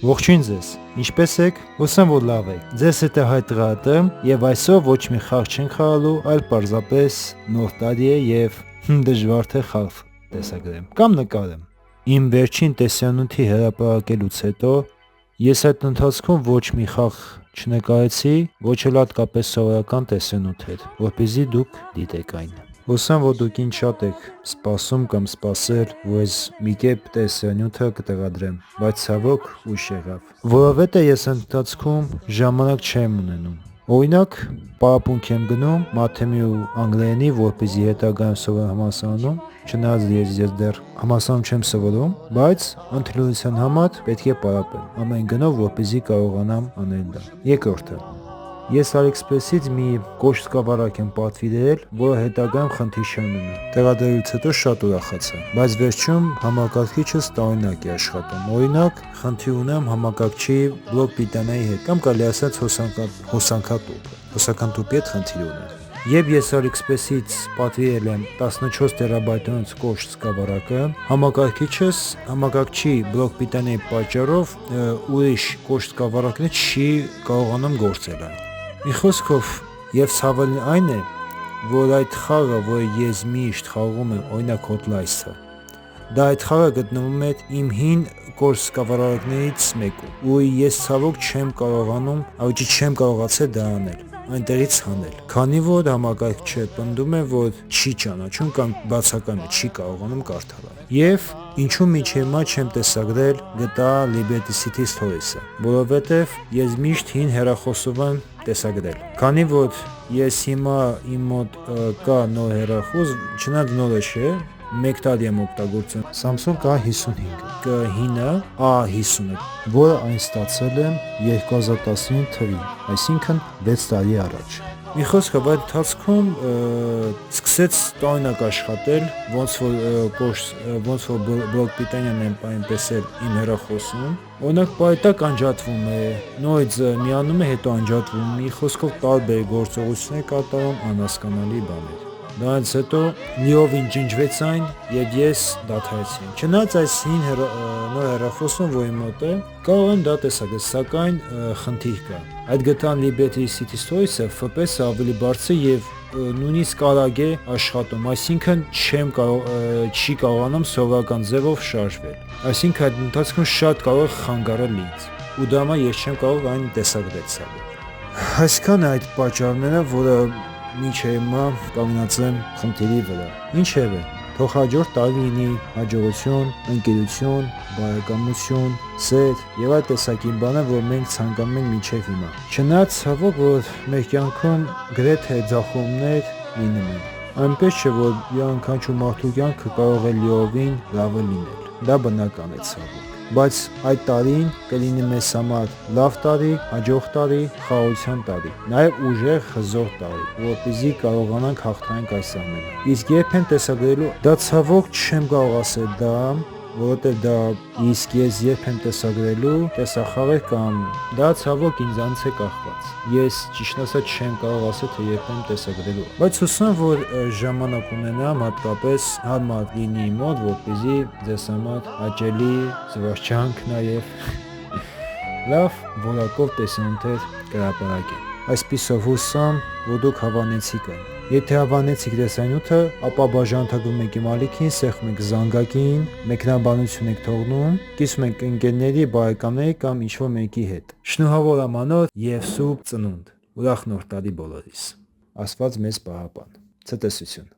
Ողջույն ձեզ, ինչպե՞ս եք, հուսամ որ լավ եք, ձեզ հետ է Հայ Տղատը և այսօր ոչ մի խաղ չենք խաղալու, այլ պարզապես նոր տարի է և դժվար թե խաղ տեսագրեմ կամ նկարեմ։ Իմ վերջին տեսանյութի հրապարակելուց հետո ես այդ ընթացքում ոչ մի խաղ չնկարեցի, ոչ էլ հատկապես սովորական տեսանյութ էր, որպեսզի դուք դիտեք այն։ Հուսամ որ դուք ինձ շատ եք սպասում կամ սպասել, որ ես մի կերպ տեսանյութը կտեղադրեմ, բայց ցավոք ուշ եղավ, որովհետև ես ընթացքում ժամանակ չեմ ունենում։ Օրինակ, պարապմունք եմ գնում մաթեմի ու անգլերենի, որպեսզի հետագայում սովորեմ համալսարանում, չնայած ես դեռ համալսարանում չեմ սովորում, բայց ընդունելության համար պետք է պարապեմ ամեն գնով, որպեսզի կարողանամ անել դա։ Երկրորդը, ես AliExpress-ից մի կոշտ սկավառակ եմ պատվիրել, որը հետագայում խնդիր չի ունենա։ Տեղադրելուց հետո շատ ուրախացա, բայց վերջում համակարգիչս տարօրինակ է աշխատում։ Օրինակ, խնդիր ունեմ համակարգչի բլոկ պիտանայի հետ, կամ կարելի ասած հոսանքատուփի հետ խնդիր ունեմ։ Եվ ես AliExpress-ից պատվիրել եմ 14 տերաբայթանոց կոշտ սկավառակը, համակարգչի բլոկ պիտանայի պատճառով ուրիշ կոշտ սկավառակներ չի կարողանում գործել այն։ Մի խոսքով, եւ ցավալին այն է, որ այդ խաղը, որը ես միշտ խաղում եմ, օրինակ Hotlights-ը, դա այդ խաղը գտնվում է իմ հին կոշտ սկավառակներից մեկում, ու ես ցավոք չեմ կարողացել դա անել, այնտեղից հանել, քանի որ համակարգիչը պնդում է, որ չի ճանաչում կամ բացակայում է, չի կարողանում կարդալ։ Եվ ինչու մինչև հիմա չեմ տեսագրել GTA Liberty City Stories-ը, որովհետև ես միշտ հին հեռախոսով եմ տեսագրել, քանի որ ես հիմա իմ մոտ կա նոր հեռախոս, չնայած նորը չէ, 1 տարի եմ օգտագործում Samsung A55, հինը A50-ը, որը այն ստացել եմ 2015 թվականին, այսինքն 6 տարի առաջ։ Մի խոսքով, այդ ընթացքում սկսեց տարօրինակ աշխատել, ոնց որ բլոկ պիտանյան եմ տեսել իմ հեռախոսում, օրինակ պարետակ անջատվում է, նորից միանում է, հետո անջատվում, մի խոսքով տարբեր գործողություններ կատարում, անհասկանալի բաներ։ Դրանից հետո լիովին ջնջվեց այն և ես դադարեցի։ Չնայած այս նոր հեռախոսում, որ իմ մոտ է, կարող եմ դա տեսագրել, սակայն խնդիր կա։ Այդ GTA Liberty City Stories-ը FPS-ը ավելի բարձր եւ նույնիսկ արագ է աշխատում, այսինքն չի կարողանում սովորական ձևով շարժվել։ Այսինքն այդ ընթացքում շատ կարող է խանգարել ինձ, ու դրա համար ես չեմ կարող այն տեսագրել։ Այսքան է այդ պատճառները, որը մինչև հիմա կանգնած եմ խնդիրի վրա։ Ինչևէ, թող հաջորդ տարի լինի հաջողություն, ընկերություն, բարեկամություն, սեր եւ այդ տեսակի բաներ, որ մենք ցանկանում ենք մինչև հիմա։ Չնայած ցավոք, որ մեր կյանքում գրեթե ձախողումներ լինում են, այնպես չէ, որ յուրաքանչյուր մարդու կյանքը կարող է լիովին լավը լինել։ Դա բնական է, ցավոք։ Բայց այդ տարին կլինի մեզ համար լավ տարի, հաջող տարի, խաղաղության տարի, նաև ուժեղ, հզոր տարի, որպեսզի կարողանանք հաղթանք այս ամենը։ Իսկ երբ են տեսագրելու, դա ցավոք չեմ կարող ասել դա, որովհետև դա իսկ ես երբ եմ տեսագրելու տեսախաղեր կամ դա ցավոք ինձանից է կախված։ Ես ճիշտն ասած չեմ կարող ասել, թե երբ եմ տեսագրելու, բայց հուսամ, որ ժամանակ ունենամ, հատկապես հարմար լինի իմ մոտ, որպեսզի ձեզ համար հաճելի, զվարճանք նաև լավ որակով տեսանյութեր կհրապարակեմ։ Այսպիսով հուսամ, որ դուք հավանեցիք այն։ Եթե հավանեցիք տեսանյութը, ապա բաժանորդագրում եք իմ ալիքին, սեղմում եք զանգակին, մեկնաբանություն եք թողնում, կիսում եք ընկերների, բարեկամների կամ ինչ-որ մեկի հետ։ Շնորհավոր ամանոր և սուրբ ծնունդ։ Ուրախ նոր տարի բոլորիս։ Աստված մեզ պահապան։ Ցտեսություն։